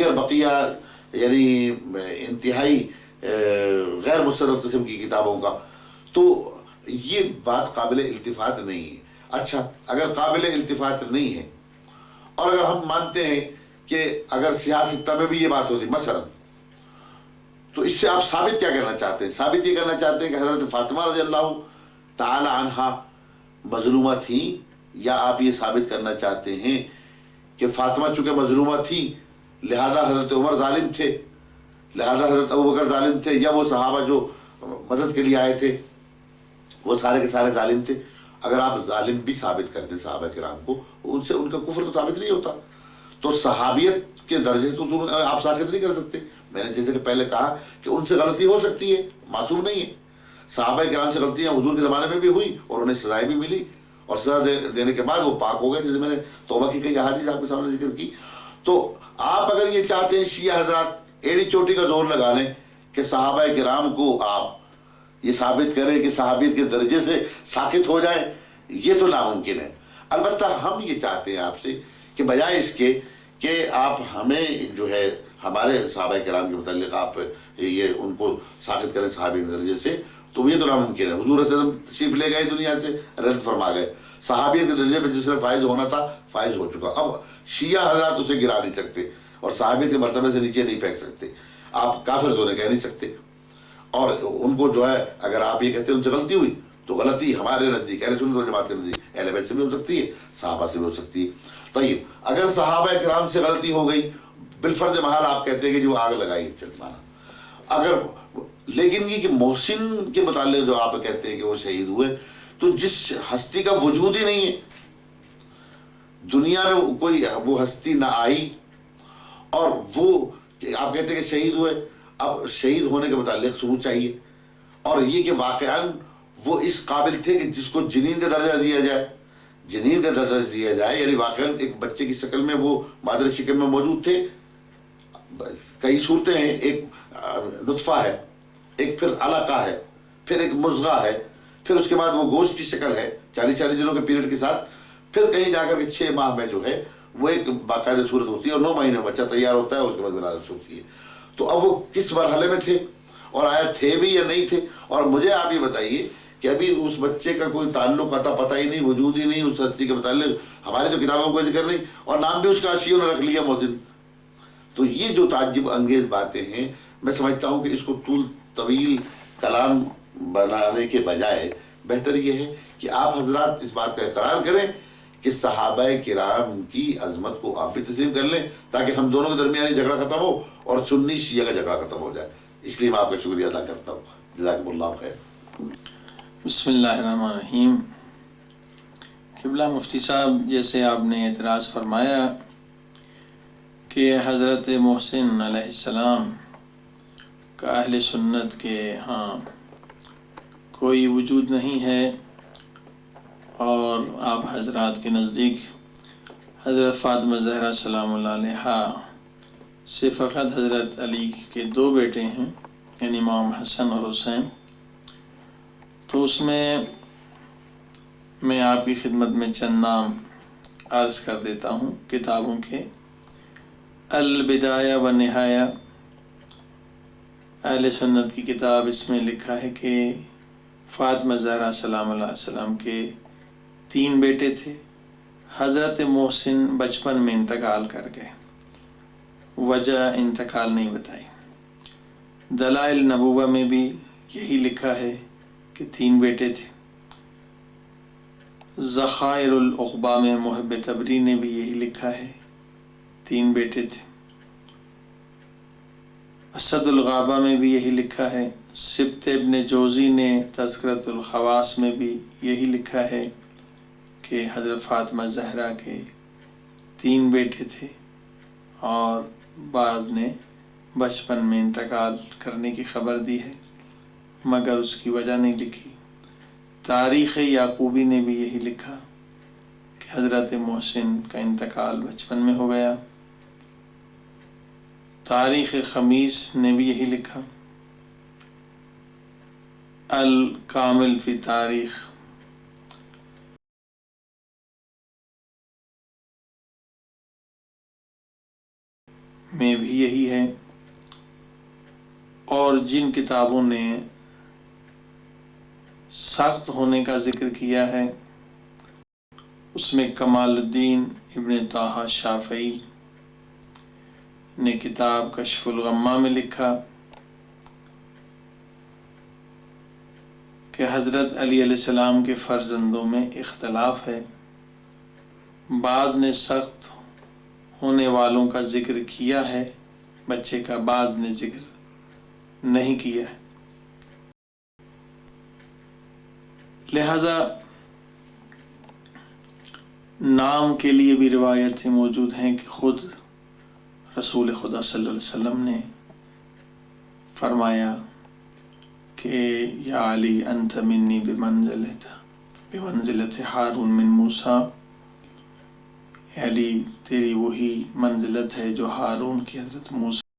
دیگر بقیہ یعنی انتہائی غیر مستند قسم کی کتابوں کا، تو یہ بات قابل التفات نہیں ہے۔ اچھا، اگر قابل التفات نہیں ہے اور اگر ہم مانتے ہیں کہ اگر سیاست میں بھی یہ بات ہوتی مثلا، تو اس سے آپ ثابت کیا کرنا چاہتے ہیں؟ ثابت یہ کرنا چاہتے ہیں کہ حضرت فاطمہ رضی اللہ تعالی عنہا مظلومہ تھی، یا آپ یہ ثابت کرنا چاہتے ہیں کہ فاطمہ چونکہ مظلومہ تھی لہذا حضرت عمر ظالم تھے، لہذا حضرت ابوبکر ظالم تھے، یا وہ صحابہ جو مدد کے لیے آئے تھے وہ سارے کے سارے ظالم تھے؟ اگر آپ ظالم بھی ثابت کرتے صحابہ کرام کو، ان سے ان کا کفر تو ثابت نہیں ہوتا۔ تو صحابیت کے درجے تو آپ ثابت نہیں کر سکتے۔ میں نے جیسے کہ پہلے کہا کہ ان سے غلطی ہو سکتی ہے، معصوم نہیں ہے۔ صحابہ کرام سے غلطیاں حضور کے زمانے میں بھی ہوئی اور انہیں سزائیں بھی ملی، اور سزا دینے کے بعد وہ پاک ہو گئے، جیسے میں نے توبہ کی کئی احادیث آپ کے سامنے ذکر کی۔ تو آپ اگر یہ چاہتے ہیں شیعہ حضرات ایڑی چوٹی کا زور لگا لیں کہ صحابہ کرام کو آپ یہ ثابت کریں کہ صحابیت کے درجے سے ساقط ہو جائیں، یہ تو ناممکن ہے۔ البتہ ہم یہ چاہتے ہیں آپ سے کہ بجائے اس کے کہ آپ ہمیں جو ہے ہمارے صحابہ کرام کے متعلق آپ یہ ان کو ساقط کریں صحابی کے درجے سے، تو یہ تو ناممکن ہے۔ حضور صلی اللہ علیہ وسلم تشریف لے گئے دنیا سے، رحلت فرما گئے، صحابیت کے درجے پہ جس نے فائز ہونا تھا فائز ہو چکا۔ اب شیعہ حضرات اسے گرا نہیں سکتے اور صحابیت کے مرتبے سے نیچے نہیں پھینک سکتے، آپ کافر تو انہیں کہہ نہیں سکتے۔ اور ان کو جو ہے اگر آپ یہ کہتے ہیں ان سے غلطی ہوئی، تو غلطی ہمارے نزدیک اہل سنت والجماعت کے نزدیک اہل بیت سے بھی ہو سکتی ہے، صحابہ سے بھی ہو سکتی ہے۔ طیب، اگر صحابہ کرام سے غلطی ہو گئی بالفرض محال آپ کہتے ہیں کہ جو آگ لگائی چل مانا، اگر لیکن یہ کہ محسن کے متعلق جو آپ کہتے ہیں کہ وہ شہید ہوئے، تو جس ہستی کا وجود ہی نہیں ہے دنیا میں، کوئی وہ ہستی نہ آئی، اور وہ آپ کہتے ہیں کہ شہید ہوئے، اب شہید ہونے کے متعلق ثبوت چاہیے، اور یہ کہ واقعاً وہ اس قابل تھے کہ جس کو جنین کا درجہ دیا جائے، جنین کا درجہ دیا جائے، یعنی واقعاً ایک بچے کی شکل میں وہ مادر شکل میں موجود تھے۔ کئی صورتیں ہیں، ایک نطفہ ہے، ایک پھر علقہ ہے، پھر ایک مضغہ ہے، پھر اس کے بعد وہ گوشت کی شکل ہے 40 دنوں کے پیریڈ کے ساتھ، پھر کہیں جا کر کے 6 ماہ میں جو ہے وہ ایک باقاعدہ صورت ہوتی ہے، اور 9 مہینے میں بچہ تیار ہوتا ہے، اس کے بعد ولادت ہوتی ہے۔ تو اب وہ کس مرحلے میں تھے اور آیا تھے بھی یا نہیں تھے؟ اور مجھے آپ یہ بتائیے کہ ابھی اس بچے کا کوئی تعلق عطا پتہ ہی نہیں، وجود ہی نہیں، اس ہستی کے متعلق ہماری تو کتابوں میں کوئی ذکر نہیں، اور نام بھی اس کا شیعوں نے رکھ لیا محسن۔ تو یہ جو تعجب انگیز باتیں ہیں، میں سمجھتا ہوں کہ اس کو طویل کلام بنانے کے بجائے بہتر یہ ہے کہ آپ حضرات اس بات کا اقرار کریں کہ صحابہ کرام کی عظمت کو آپ بھی تسلیم کر لیں، تاکہ ہم دونوں کے درمیان جھگڑا ختم ہو اور سنی شیعہ کا جھگڑا ختم ہو جائے۔ اس لیے میں آپ کا شکریہ ادا کرتا ہوں۔ جزاکم اللہ خیر۔ بسم اللہ الرحمن الرحیم۔ قبلہ مفتی صاحب، جیسے آپ نے اعتراض فرمایا کہ حضرت محسن علیہ السلام کا اہل سنت کے ہاں کوئی وجود نہیں ہے، اور آپ حضرات کے نزدیک حضرت فاطمہ زہرا سلام اللہ علیہا سے فقط حضرت علی کے 2 بیٹے ہیں، یعنی امام حسن اور حسین، تو اس میں آپ کی خدمت میں چند نام عرض کر دیتا ہوں کتابوں کے۔ البدایہ و نہایہ، اہل سنت کی کتاب، اس میں لکھا ہے کہ فاطمہ زہرا سلام اللہ علیہ السلام کے 3 بیٹے تھے۔ حضرت محسن بچپن میں انتقال کر گئے، وجہ انتقال نہیں بتائی۔ دلائل نبوہ میں بھی یہی لکھا ہے کہ 3 بیٹے تھے۔ ذخائر العقبہ میں محب تبری نے بھی یہی لکھا ہے، 3 بیٹے تھے۔ اسد الغابہ میں بھی یہی لکھا ہے۔ سبت ابن جوزی نے تذکرۃ الخواص میں بھی یہی لکھا ہے کہ حضرت فاطمہ زہرا کے 3 بیٹے تھے، اور بعض نے بچپن میں انتقال کرنے کی خبر دی ہے مگر اس کی وجہ نہیں لکھی۔ تاریخ یعقوبی نے بھی یہی لکھا کہ حضرت محسن کا انتقال بچپن میں ہو گیا۔ تاریخ خمیس نے بھی یہی لکھا۔ الکامل فی تاریخ میں بھی یہی ہے، اور جن کتابوں نے سخت ہونے کا ذکر کیا ہے اس میں کمال الدین ابن طہ شافعی نے کتاب کشف الغمہ میں لکھا کہ حضرت علی علیہ السلام کے فرزندوں میں اختلاف ہے، بعض نے سخت ہونے والوں کا ذکر کیا ہے بچے کا، بعض نے ذکر نہیں کیا ہے، لہذا نام کے لیے بھی روایتیں موجود ہیں کہ خود رسول خدا صلی اللہ علیہ وسلم نے فرمایا کہ یا علی انت منی بمنزلت ہارون من موسیٰ، علی تیری وہی منزلت ہے جو ہارون کی حضرت موسیٰ